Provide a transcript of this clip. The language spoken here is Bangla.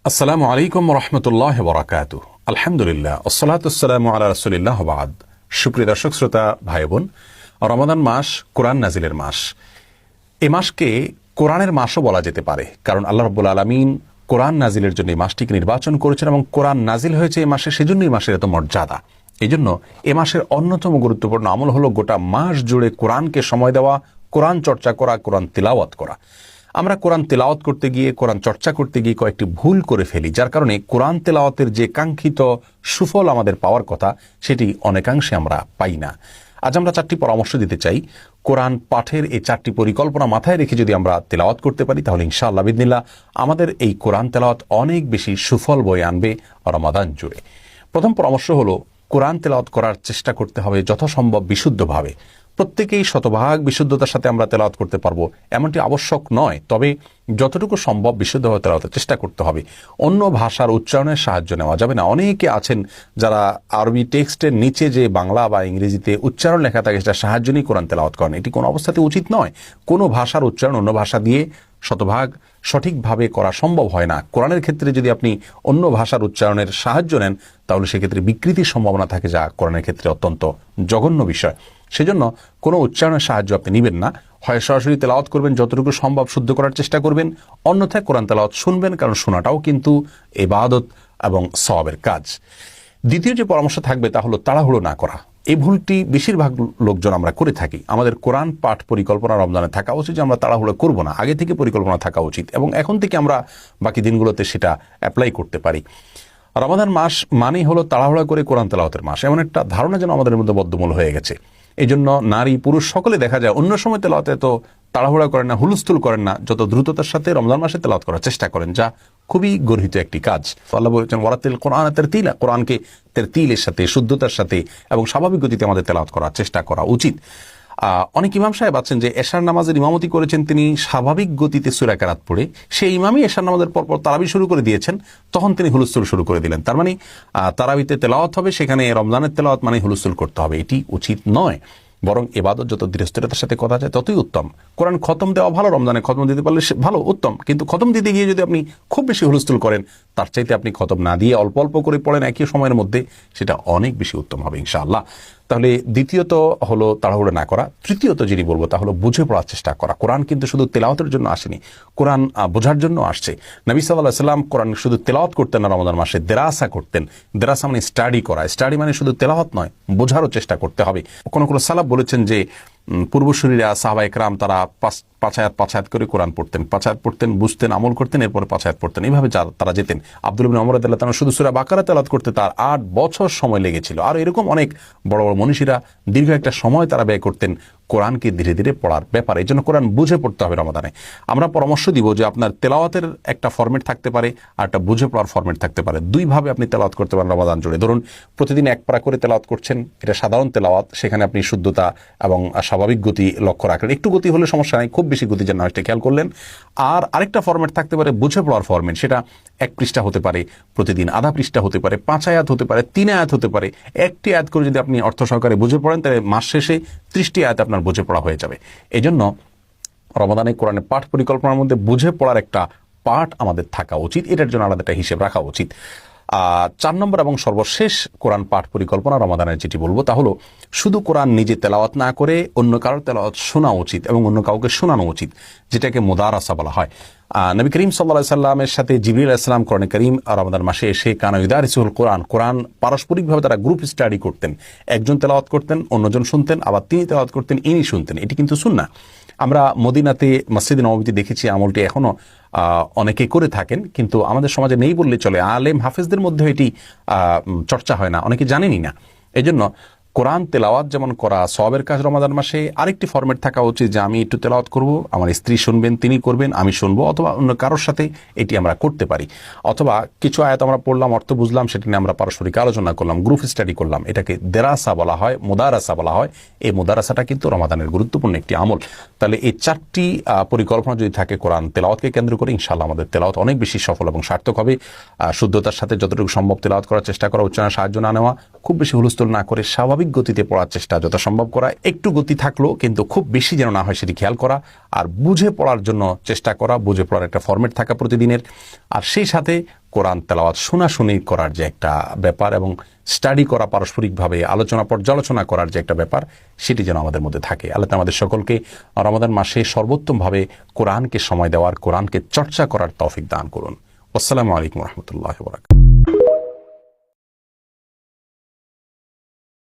আসসালামু আলাইকুম রহমতুল্লাহ বরাকাতু। আলহামদুলিল্লাহ, আসসালাতু আলা রাসূলিল্লাহ ওয়া বা'দ। সুপ্রিয় দর্শক শ্রোতা ভাই বোন, রমাদান মাস কোরআন নাজিলের মাস। এই মাসকে কোরআনের মাসও বলা যেতে পারে, কারণ আল্লাহ রাব্বুল আলামিন কোরআন নাজিলের জন্য এই মাসটিকে নির্বাচন করেছেন এবং কোরআন নাজিল হয়েছে এই মাসে, সেজন্য এই মাসের এত মর্যাদা। এই জন্য এ মাসের অন্যতম গুরুত্বপূর্ণ আমল হলো গোটা মাস জুড়ে কোরআনকে সময় দেওয়া, কোরআন চর্চা করা, কোরআন তিলাওয়াত করা। আমরা কোরআন তেলাওয়াত করতে গিয়ে, কোরআন চর্চা করতে গিয়ে কয়েকটি ভুল করে ফেলি, যার কারণে কোরআন তেলাওয়াতের যে কাঙ্ক্ষিত সুফল আমাদের পাওয়ার কথা সেটি অনেকাংশে আমরা পাই না। আজ আমরা 4টি পরামর্শ দিতে চাই। কোরআন পাঠের এই 4টি পরিকল্পনা মাথায় রেখে যদি আমরা তেলাওয়াত করতে পারি, তাহলে ইনশাআল্লাহ বিদিনিল্লাহ আমাদের এই কোরআন তেলাওয়াত অনেক বেশি সুফল বয়ে আনবে রমাদান জুড়ে। প্রথম পরামর্শ হলো, কোরআন তেলাওয়াত করার চেষ্টা করতে হবে যথাসম্ভব বিশুদ্ধভাবে। প্রত্যেকেই শতভাগ বিশুদ্ধতার সাথে আমরা তেলাওয়াত করতে পারবো এমনটি আবশ্যক নয়, তবে যতটুকু সম্ভব বিশুদ্ধভাবে তেলাওয়াতের চেষ্টা করতে হবে। অন্য ভাষার উচ্চারণের সাহায্য নেওয়া যাবে না। অনেকে আছেন যারা আরবি টেক্সটের নিচে যে বাংলা বা ইংরেজিতে উচ্চারণ লেখা থাকে সেটা সাহায্য নিয়ে কোরআন তেলাওয়াত করেন। এটি কোনো অবস্থাতে উচিত নয়। কোনো ভাষার উচ্চারণ অন্য ভাষা দিয়ে শতভাগ সঠিকভাবে করা সম্ভব হয় না। কোরআনের ক্ষেত্রে যদি আপনি অন্য ভাষার উচ্চারণের সাহায্য নেন, তাহলে সেক্ষেত্রে বিকৃতির সম্ভাবনা থাকে, যা কোরআনের ক্ষেত্রে অত্যন্ত জঘন্য বিষয়। সেজন্য কোনো উচ্চারণের সাহায্য আপনি নেবেন না। হয় সরাসরি তেলাওয়াত করবেন, যতটুকু সম্ভব শুদ্ধ করার চেষ্টা করবেন, অন্যথায় কোরআন তেলাওয়াত শুনবেন, কারণ শোনাটাও কিন্তু ইবাদত এবং সওয়াবের কাজ। দ্বিতীয় যে পরামর্শ থাকবে তা হলো তাড়াহুড়ো না করা। এই ভুলটি বেশিরভাগ লোকজন আমরা করে থাকি। আমাদের কোরআন পাঠ পরিকল্পনা রমজানে থাকা উচিত যে আমরা তাড়াহুড়ো করব না, আগে থেকে পরিকল্পনা থাকা উচিত এবং এখন থেকে আমরা বাকি দিনগুলোতে সেটা অ্যাপ্লাই করতে পারি। রমাদান মাস মানেই হলো তাড়াহুড়া করে কোরআন তেলাওয়াতের মাস, এমন একটা ধারণা যেন আমাদের মধ্যে বদ্ধমূল হয়ে গেছে। এই জন্য নারী পুরুষ সকলে দেখা যায় অন্য সময় তেলাওয়াতে এত তাড়াহুড়া করেন না, হুলস্থুল করেন না, যত দ্রুততার সাথে রমজান মাসে তেলাওয়াত করার চেষ্টা করেন, যা খুবই গর্হিত একটি কাজ। আল্লাহ বলেছেন ওয়ারাতিল কোরআন তারতিলা, কোরআনকে তারতিলের সাথে, শুদ্ধতার সাথে এবং স্বাভাবিক গতিতে আমাদের তেলাওয়াত করার চেষ্টা করা উচিত। অনেক ইমাম সাহেব আছেন যে এশার নামাজের ইমামতি করেছেন, তিনি স্বাভাবিক গতিতে সূরা কেরাত পড়ে সেই ইমামই এশার নামাজের পরপর তারাবি শুরু করে দিয়েছেন, তখন তিনি হুলস্থুল শুরু করে দিলেন। তার মানে তারাবিতে তেলাওয়াত হবে, সেখানে রমজানের তেলাওয়াত মানে হুলস্থুল করতে হবে, এটি উচিত নয়। বরং ইবাদত যত দৃঢ়তার সাথে করা যায় ততই উত্তম। কোরআন খতম দেওয়া ভালো, রমজানে খতম দিতে পারলে ভালো, উত্তম, কিন্তু খতম দিতে গিয়ে যদি আপনি খুব বেশি হুলস্থুল করেন, তার চাইতে আপনি খতম না দিয়ে অল্প অল্প করে পড়েন একই সময়ের মধ্যে, সেটা অনেক বেশি উত্তম হবে ইনশাআল্লাহ। তাহলে দ্বিতীয়ত হলো তাড়াহুড়ো না করা। তৃতীয়ত যিনি বলবো তা হলো বুঝে পড়ার চেষ্টা করা। কোরআন কিন্তু শুধু তেলাওয়াতের জন্য আসেনি, কোরআন বোঝার জন্য আসছে। নবী সাল্লাল্লাহু আলাইহি ওয়াসাল্লাম কোরআন শুধু তেলাওয়াত করতেন না, রমজান মাসে দেরাসা করতেন। দেরাসা মানে স্টাডি করা। স্টাডি মানে শুধু তেলাওয়াত নয়, বোঝারও চেষ্টা করতে হবে। কোনো কোনো সালাফ বলেছেন যে পূর্বসূরীরা সাহাবা একরাম তারা পাঁচ আয়াত করে কোরআন পড়তেন, 5 আয়াত পড়তেন, বুঝতেন, আমল করতেন, এরপরে 5 আয়াত পড়তেন, এইভাবে তারা যেতেন। আব্দুল ইবনে ওমর রাদিয়াল্লাহু তাআলা শুধু সূরা বাকারা তেলাওয়াত করতে তার 8 বছর সময় লেগেছিল। আর এরকম অনেক বড় বড় মনীষীরা দীর্ঘ একটা সময় তারা ব্যয় করতেন কোরআনকে ধীরে ধীরে পড়ার ব্যাপারে। এই জন্য কোরআন বুঝে পড়তে হবে রমাদানে। আমরা পরামর্শ দিব যে আপনার তেলাওয়াতের একটা ফরম্যাট থাকতে পারে আর একটা বুঝে পড়ার ফরম্যাট থাকতে পারে। দুইভাবে আপনি তেলাওয়াত করতে পারেন রমাদান জুড়ে। ধরুন প্রতিদিন 1 পারা করে তেলাওয়াত করছেন, এটা সাধারণ তেলাওয়াত, সেখানে আপনি শুদ্ধতা এবং স্বাভাবিক গতি লক্ষ্য রাখলেন। একটু গতি হলে সমস্যা নেই, খুব বেশি গতি যেন না, এটা খেয়াল করলেন। আর আরেকটা ফরম্যাট থাকতে পারে বুঝে পড়ার ফরম্যাট, সেটা 1 পৃষ্ঠা হতে পারে, প্রতিদিন আধা পৃষ্ঠা হতে পারে, 5 আয়াত হতে পারে, 3 আয়াত হতে পারে। 1টি আয়াত করে যদি আপনি অর্থ সহকারে বুঝে পড়েন, তাহলে মাস শেষে 30টি আয়াত আপনার বুঝে পড়া হয়ে যাবে। এই জন্য রমাদানে কোরআনের পাঠ পরিকল্পনার মধ্যে বুঝে পড়ার একটা পাঠ আমাদের থাকা উচিত, এটার জন্য আলাদা একটা হিসেব রাখা উচিত। 4 নম্বর এবং সর্বশেষ কোরআন পাঠ পরিকল্পনা রমাদানের যেটি বলবো তা হলো শুধু কোরআন নিজে তেলাওয়াত না করে অন্য কারোর তেলাওয়াত শোনা উচিত এবং অন্য কাউকে শোনানো উচিত, যেটাকে মুদারাসা বলা হয়। নবী করিম সাল্লাল্লাহু আলাইহি সাল্লামের সাথে জিবরিল আলাইহিস সালাম কোরআন কারীম রমাদান মাসে এসে কানা ইউদারিসুল কোরআন পারস্পরিকভাবে তারা গ্রুপ স্টাডি করতেন। একজন তেলাওয়াত করতেন, অন্যজন শুনতেন, আবার তিনি তেলাওয়াত করতেন, ইনি শুনতেন। এটি কিন্তু সুন্নাহ। আমরা মদিনাতে মসজিদে নববীতে দেখেছি, আমলটি এখনো অনেকে করে থাকেন, কিন্তু আমাদের সমাজে নেই বললে চলে। আলেম হাফেজদের মধ্যে এটি চর্চা হয় না, অনেকে জানেনই না। এই জন্য কোরআন তেলাওয়াত যেমন করা সওয়াবের কাজ রমাদান মাসে, আরেকটি ফরম্যাট থাকা উচিত যে আমি একটু তেলাওয়াত করব, আমার স্ত্রী শুনবেন, তিনি করবেন, আমি শুনবো, অথবা অন্য কারোর সাথে এটি আমরা করতে পারি। অথবা কিছু আয়াত আমরা পড়লাম, অর্থ বুঝলাম, সেটা নিয়ে আমরা পারস্পরিক আলোচনা করলাম, গ্রুপ স্টাডি করলাম। এটাকে দেরাসা বলা হয়, মুদারাসা বলা হয়। এই মুদারাসাটা কিন্তু রমাদানের গুরুত্বপূর্ণ একটি আমল। তাহলে এই 4টি পরিকল্পনা যদি থাকে কোরআন তেলাওয়াতকে কেন্দ্র করে, ইনশাআল্লাহ আমাদের তেলাওয়াত অনেক বেশি সফল এবং সার্থক হবে। শুদ্ধতার সাথে যতটুকু সম্ভব তেলাওয়াত করার চেষ্টা করা, উচ্চারণের সাহায্য না নেওয়া, খুব বেশি হুলস্থুল না করে স্বাভাবিক গতিতে পড়ার চেষ্টা যত সম্ভব করা, একটু গতি থাকলো কিন্তু খুব বেশি যেন না হয় সেটি খেয়াল করা, আর বুঝে পড়ার জন্য চেষ্টা করা, বুঝে পড়ার একটা ফরম্যাট থাকা প্রতিদিনের। আর সেই সাথে কোরআন তেলাওয়াত শোনাশুনি করার যে একটা ব্যাপার এবং স্টাডি করা, পারস্পরিকভাবে আলোচনা পর্যালোচনা করার যে একটা ব্যাপার, সেটি যেন আমাদের মধ্যে থাকে। আল্লাহ আমাদের সকলকে রমাদান মাসে সর্বোত্তমভাবে কোরআনকে সময় দেওয়ার, কোরআনকে চর্চা করার তৌফিক দান করুন। আসসালামু আলাইকুম ওয়া রাহমাতুল্লাহি ওয়া বারাকাতুহু।